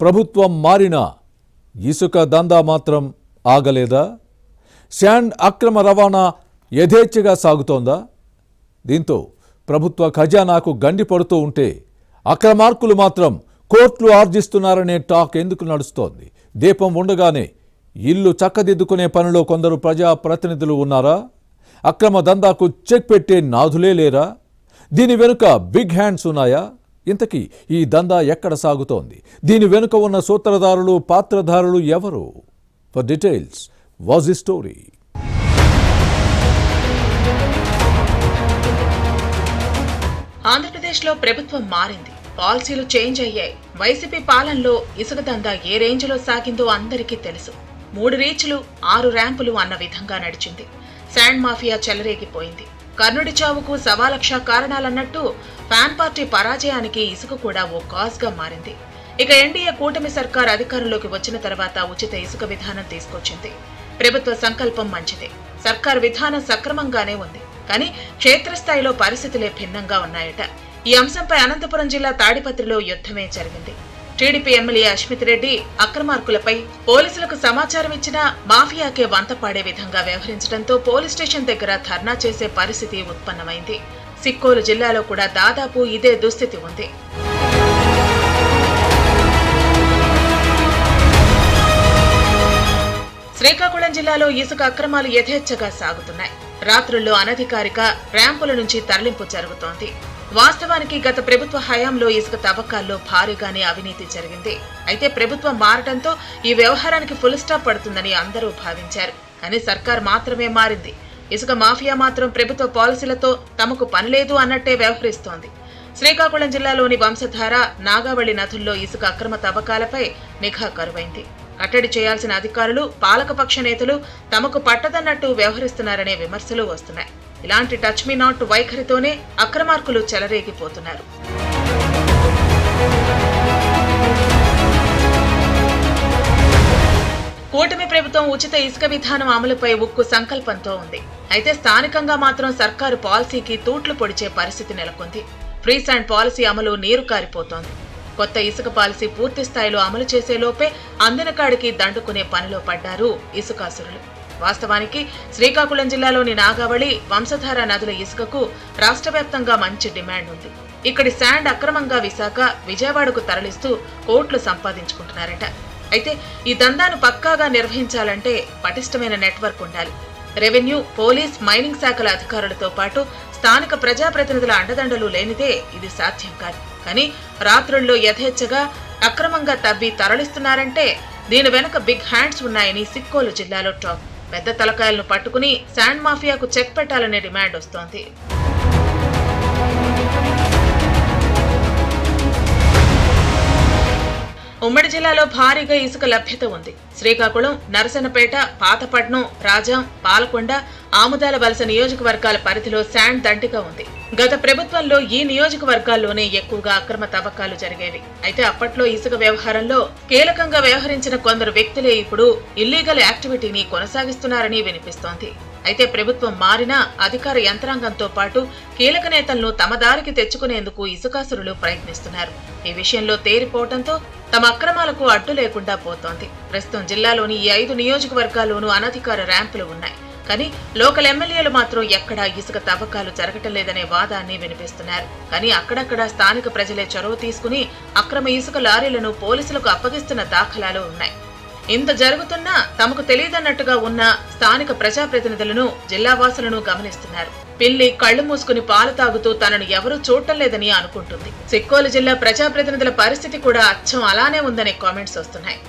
ప్రభుత్వం మారినా ఇసుక దందా మాత్రం ఆగలేదా? శాండ్ అక్రమ రవాణా యథేచ్ఛగా సాగుతోందా? దీంతో ప్రభుత్వ ఖజానాకు గండి పడుతూ ఉంటే అక్రమార్కులు మాత్రం కోర్టులు ఆర్జిస్తున్నారనే టాక్ ఎందుకు నడుస్తోంది? దీపం ఉండగానే ఇల్లు చక్కదిద్దుకునే పనిలో కొందరు ప్రజాప్రతినిధులు ఉన్నారా? అక్రమ దందాకు చెక్ పెట్టే నాథులే లేరా? దీని వెనుక బిగ్ హ్యాండ్స్ ఉన్నాయా? ఇంతకీ ఈ దందా ఎక్కడ సాగుతోంది? దీని వెనుక ఉన్న సూత్రధారులు, పాత్రధారులు ఎవరు? For details, was the story. ఆంధ్రప్రదేశ్లో ప్రభుత్వం మారింది, పాలసీలు చేంజ్ అయ్యాయి. వైసీపీ పాలనలో ఇసుక దందా ఏ రేంజ్లో సాగిందో అందరికీ తెలుసు. 3 రీచ్లు 6 ర్యాంపులు అన్న విధంగా నడిచింది. శాండ్ మాఫియా చెలరేగిపోయింది. కర్ణుడి చావుకు 1,00,000 కారణాలన్నట్టు ఫ్యాన్ పార్టీ పరాజయానికి ఇసుక కూడా ఓ కాజ్గా మారింది. ఇక ఎన్డీఏ కూటమి సర్కార్ అధికారంలోకి వచ్చిన తర్వాత ఉచిత ఇసుక విధానం తీసుకొచ్చింది. ప్రభుత్వ సంకల్పం మంచిదే, సర్కార్ విధానం సక్రమంగానే ఉంది. కానీ క్షేత్రస్థాయిలో పరిస్థితులే భిన్నంగా ఉన్నాయట. ఈ అంశంపై అనంతపురం జిల్లా తాడిపత్రిలో యుద్ధమే జరిగింది. టీడీపీ ఎమ్మెల్యే అశ్మిత్ రెడ్డి అక్రమార్కులపై పోలీసులకు సమాచారం ఇచ్చినా మాఫియాకే వంత పాడే విధంగా వ్యవహరించడంతో పోలీస్ స్టేషన్ దగ్గర ధర్నా చేసే పరిస్థితి ఉత్పన్నమైంది. సిక్కోలు జిల్లాలో కూడా దాదాపు ఇదే దుస్థితి ఉంది. శ్రీకాకుళం జిల్లాలో ఇసుక అక్రమాలు యథేచ్ఛగా సాగుతున్నాయి. రాత్రుల్లో అనధికారిక ర్యాంపుల నుంచి తరలింపు జరుగుతోంది. వాస్తవానికి గత ప్రభుత్వ హయాంలో ఇసుక తవ్వకాల్లో భారీగానే అవినీతి జరిగింది. అయితే ప్రభుత్వం మారడంతో ఈ వ్యవహారానికి ఫుల్ స్టాప్ పడుతుందని అందరూ భావించారు. కానీ సర్కార్ మాత్రమే మారింది. ఇసుక మాఫియా మాత్రం ప్రభుత్వ పాలసీలతో తమకు పనిలేదు అన్నట్టే వ్యవహరిస్తోంది. శ్రీకాకుళం జిల్లాలోని వంశధార, నాగావళి నదుల్లో ఇసుక అక్రమ తవ్వకాలపై నిఘా కరువైంది. కట్టడి చేయాల్సిన అధికారులు, పాలకపక్ష నేతలు తమకు పట్టదన్నట్టు వ్యవహరిస్తున్నారనే విమర్శలు వస్తున్నాయి. ఇలాంటి టచ్ మీ నాట్ వైఖరితోనే అక్రమార్కులు చెలరేగిపోతున్నారు. కూటమి ప్రభుత్వం ఉచిత ఇసుక విధానం అమలుపై ఉక్కు సంకల్పంతో ఉంది. అయితే స్థానికంగా మాత్రం సర్కారు పాలసీకి తూట్లు పొడిచే పరిస్థితి నెలకొంది. ఫ్రీ శాండ్ పాలసీ అమలు నీరు కారిపోతోంది. కొత్త ఇసుక పాలసీ పూర్తి స్థాయిలో అమలు చేసేలోపే అందిన కాడికి దండుకునే పనిలో పడ్డారు ఇసుకాసురులు. వాస్తవానికి శ్రీకాకుళం జిల్లాలోని నాగావళి, వంశధార నదుల ఇసుకకు రాష్ట్ర వ్యాప్తంగా మంచి డిమాండ్ ఉంది. ఇక్కడి శాండ్ అక్రమంగా విశాఖ, విజయవాడకు తరలిస్తూ కోట్లు సంపాదించుకుంటున్నారట. అయితే ఈ దందాను పక్కాగా నిర్వహించాలంటే పటిష్టమైన నెట్వర్క్ ఉండాలి. రెవెన్యూ, పోలీస్, మైనింగ్ శాఖల అధికారులతో పాటు స్థానిక ప్రజాప్రతినిధుల అండదండలు లేనిదే ఇది సాధ్యం కాదు. కానీ రాత్రుల్లో యథేచ్ఛగా అక్రమంగా తవ్వి తరలిస్తున్నారంటే దీని వెనుక బిగ్ హ్యాండ్స్ ఉన్నాయని సిక్కోలు జిల్లాలో టాక్. పెద్ద తలకాయలను పట్టుకుని శాండ్ మాఫియాకు చెక్ పెట్టాలనే డిమాండ్ వస్తోంది. ఉమ్మడి జిల్లాలో భారీగా ఇసుక లభ్యత ఉంది. శ్రీకాకుళం, నరసన్నపేట, పాతపట్నం, రాజాం, పాలకొండ, ఆముదాల వలస నియోజకవర్గాల పరిధిలో శాండ్ దండిగా ఉంది. గత ప్రభుత్వంలో ఈ నియోజకవర్గాల్లోనే ఎక్కువగా అక్రమ తవ్వకాలు జరిగేవి. అయితే అప్పట్లో ఇసుక వ్యవహారంలో కీలకంగా వ్యవహరించిన కొందరు వ్యక్తులే ఇప్పుడు ఇల్లీగల్ యాక్టివిటీని కొనసాగిస్తున్నారని వినిపిస్తోంది. అయితే ప్రభుత్వం మారినా అధికార యంత్రాంగంతో పాటు కీలక నేతలను తమ దారికి తెచ్చుకునేందుకు ఇసుకాసురులు ప్రయత్నిస్తున్నారు. ఈ విషయంలో తేరిపోవడంతో తమ అక్రమాలకు అడ్డు లేకుండా పోతోంది. ప్రస్తుతం జిల్లాలోని ఈ 5 నియోజకవర్గాల్లోనూ అనధికార ర్యాంపులు ఉన్నాయి. కానీ లోకల్ ఎమ్మెల్యేలు మాత్రం ఎక్కడా ఇసుక తవ్వకాలు జరగటం లేదనే వాదాన్ని వినిపిస్తున్నారు. కానీ అక్కడక్కడ స్థానిక ప్రజలే చొరవ తీసుకుని అక్రమ ఇసుక లారీలను పోలీసులకు అప్పగిస్తున్న దాఖలాలు ఉన్నాయి. ఇంత జరుగుతున్నా తమకు తెలియదన్నట్టుగా ఉన్న స్థానిక ప్రజాప్రతినిధులను, జిల్లావాసులను గమనిస్తున్నారు. పిల్లి కళ్లు మూసుకుని పాలు తాగుతూ తనను ఎవరూ చూడటం లేదని అనుకుంటుంది. సిక్కోలు జిల్లా ప్రజాప్రతినిధుల పరిస్థితి కూడా అచ్చం అలానే ఉందనే కామెంట్స్ వస్తున్నాయి.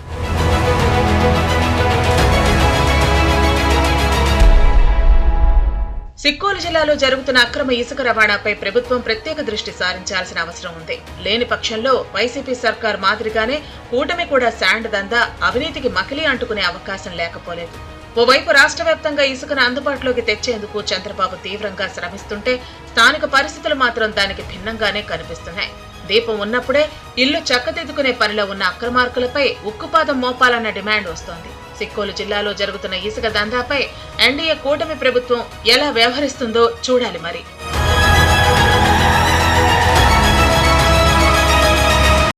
సిక్కోలు జిల్లాలో జరుగుతున్న అక్రమ ఇసుక రవాణాపై ప్రభుత్వం ప్రత్యేక దృష్టి సారించాల్సిన అవసరం ఉంది. లేని పక్షంలో వైసీపీ సర్కార్ మాదిరిగానే కూటమి కూడా శాండ్ దందా, అవినీతికి మకిలీ అంటుకునే అవకాశం లేకపోలేదు. ఓవైపు రాష్ట్ర వ్యాప్తంగా ఇసుకను అందుబాటులోకి తెచ్చేందుకు చంద్రబాబు తీవ్రంగా శ్రమిస్తుంటే స్థానిక పరిస్థితులు మాత్రం దానికి భిన్నంగానే కనిపిస్తున్నాయి. దీపం ఉన్నప్పుడే ఇల్లు చక్కదిద్దుకునే పనిలో ఉన్న అక్రమార్కులపై ఉక్కుపాదం మోపాలన్న డిమాండ్ వస్తోంది. సిక్కోలు జిల్లాలో జరుగుతున్న ఇసుక దందాపై ఎన్డీఏ కూటమి ప్రభుత్వం ఎలా వ్యవహరిస్తుందో చూడాలి మరి.